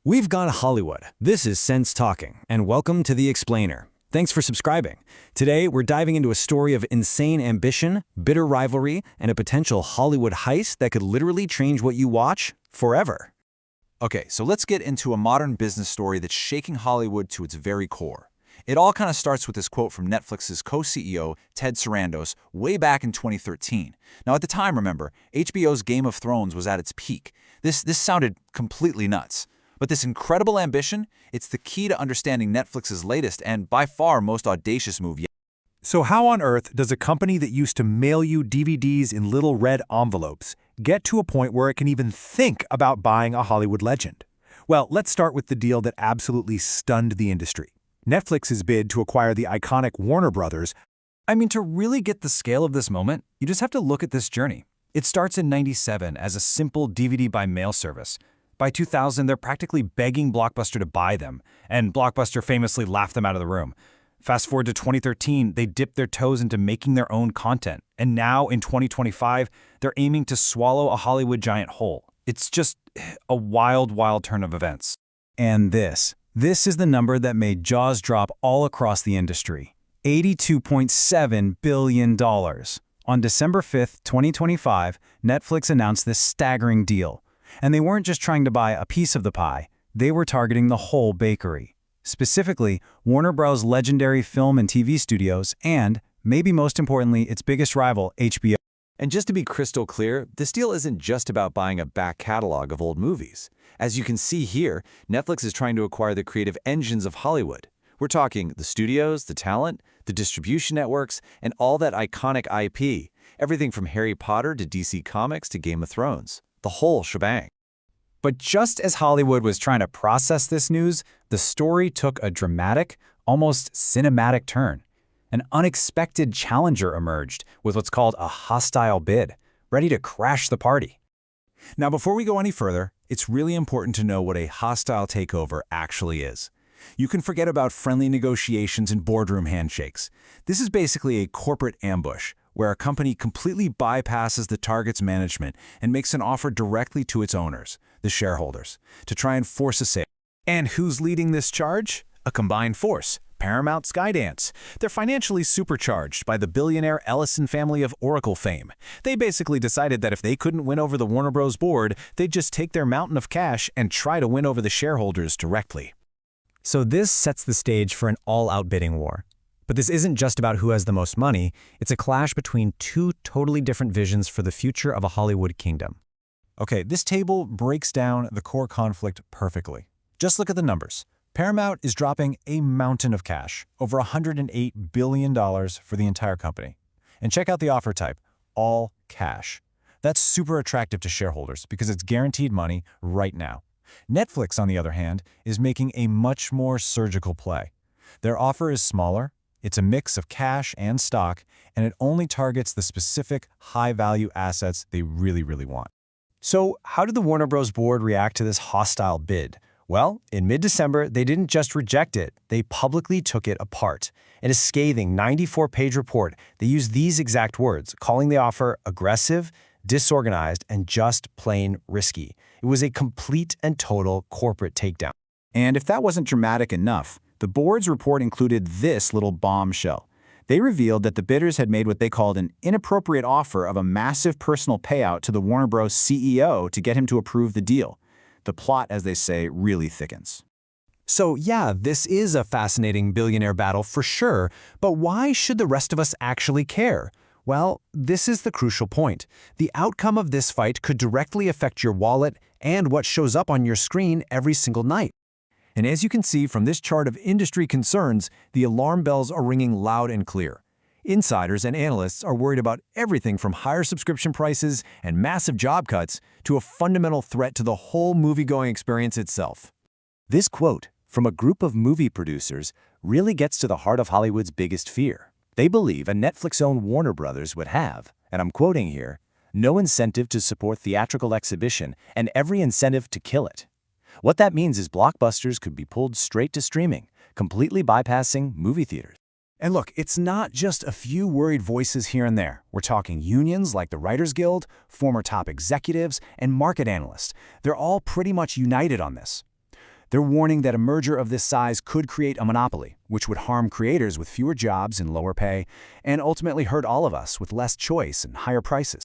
We've got Hollywood. This is SenseTalking, and welcome to The Explainer. Thanks for subscribing. Today, we're diving into a story of insane ambition, bitter rivalry, and a potential Hollywood heist that could literally change what you watch forever. Okay, so let's get into a modern business story that's shaking Hollywood to its very core. It all kind of starts with this quote from Netflix's co-CEO, Ted Sarandos, way back in 2013. Now, at the time, remember, HBO's Game of Thrones was at its peak. This sounded completely nuts. But this incredible ambition, it's the key to understanding Netflix's latest and by far most audacious move yet. So how on earth does a company that used to mail you DVDs in little red envelopes get to a point where it can even think about buying a Hollywood legend? Well, let's start with the deal that absolutely stunned the industry. Netflix's bid to acquire the iconic Warner Brothers. To really get the scale of this moment, you just have to look at this journey. It starts in '97 as a simple DVD by mail service. By 2000, they're practically begging Blockbuster to buy them, and Blockbuster famously laughed them out of the room. Fast forward to 2013, they dipped their toes into making their own content, and now in 2025, they're aiming to swallow a Hollywood giant whole. It's just a wild, wild turn of events. And this is the number that made jaws drop all across the industry. $82.7 billion. On December 5th, 2025, Netflix announced this staggering deal. And they weren't just trying to buy a piece of the pie, they were targeting the whole bakery. Specifically, Warner Bros.' legendary film and TV studios and, maybe most importantly, its biggest rival, HBO. And just to be crystal clear, this deal isn't just about buying a back catalog of old movies. As you can see here, Netflix is trying to acquire the creative engines of Hollywood. We're talking the studios, the talent, the distribution networks, and all that iconic IP. Everything from Harry Potter to DC Comics to Game of Thrones. The whole shebang. But just as Hollywood was trying to process this news, the story took a dramatic, almost cinematic turn. An unexpected challenger emerged with what's called a hostile bid, ready to crash the party. Now, before we go any further, it's really important to know what a hostile takeover actually is. You can forget about friendly negotiations and boardroom handshakes. This is basically a corporate ambush, where a company completely bypasses the target's management and makes an offer directly to its owners, the shareholders, to try and force a sale. And who's leading this charge? A combined force, Paramount Skydance. They're financially supercharged by the billionaire Ellison family of Oracle fame. They basically decided that if they couldn't win over the Warner Bros. Board, they'd just take their mountain of cash and try to win over the shareholders directly. So this sets the stage for an all-out bidding war. But this isn't just about who has the most money, it's a clash between two totally different visions for the future of a Hollywood kingdom. Okay, this table breaks down the core conflict perfectly. Just look at the numbers. Paramount is dropping a mountain of cash, over $108 billion for the entire company. And check out the offer type, all cash. That's super attractive to shareholders because it's guaranteed money right now. Netflix, on the other hand, is making a much more surgical play. Their offer is smaller, it's a mix of cash and stock, and it only targets the specific high-value assets they really, really want. So how did the Warner Bros. Board react to this hostile bid? Well, in mid-December, they didn't just reject it, they publicly took it apart. In a scathing 94-page report, they used these exact words, calling the offer aggressive, disorganized, and just plain risky. It was a complete and total corporate takedown. And if that wasn't dramatic enough, the board's report included this little bombshell. They revealed that the bidders had made what they called an inappropriate offer of a massive personal payout to the Warner Bros. CEO to get him to approve the deal. The plot, as they say, really thickens. So yeah, this is a fascinating billionaire battle for sure, but why should the rest of us actually care? Well, this is the crucial point. The outcome of this fight could directly affect your wallet and what shows up on your screen every single night. And as you can see from this chart of industry concerns, the alarm bells are ringing loud and clear. Insiders and analysts are worried about everything from higher subscription prices and massive job cuts to a fundamental threat to the whole movie-going experience itself. This quote from a group of movie producers really gets to the heart of Hollywood's biggest fear. They believe a Netflix-owned Warner Brothers would have, and I'm quoting here, no incentive to support theatrical exhibition and every incentive to kill it. What that means is blockbusters could be pulled straight to streaming, completely bypassing movie theaters. And look, it's not just a few worried voices here and there. We're talking unions like the Writers Guild, former top executives, and market analysts. They're all pretty much united on this. They're warning that a merger of this size could create a monopoly, which would harm creators with fewer jobs and lower pay, and ultimately hurt all of us with less choice and higher prices.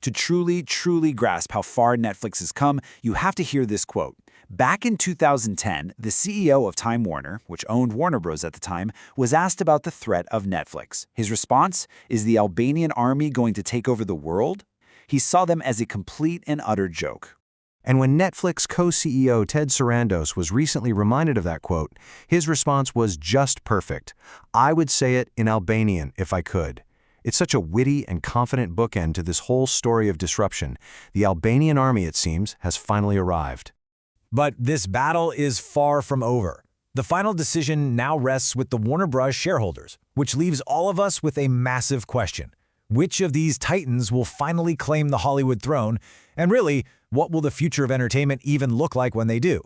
To truly grasp how far Netflix has come, you have to hear this quote. Back in 2010, the CEO of Time Warner, which owned Warner Bros. At the time, was asked about the threat of Netflix. His response, "Is the Albanian army going to take over the world?" He saw them as a complete and utter joke. And when Netflix co-CEO Ted Sarandos was recently reminded of that quote, his response was just perfect. "I would say it in Albanian if I could." It's such a witty and confident bookend to this whole story of disruption. The Albanian army, it seems, has finally arrived. But this battle is far from over. The final decision now rests with the Warner Bros. Shareholders, which leaves all of us with a massive question. Which of these titans will finally claim the Hollywood throne? And really, what will the future of entertainment even look like when they do?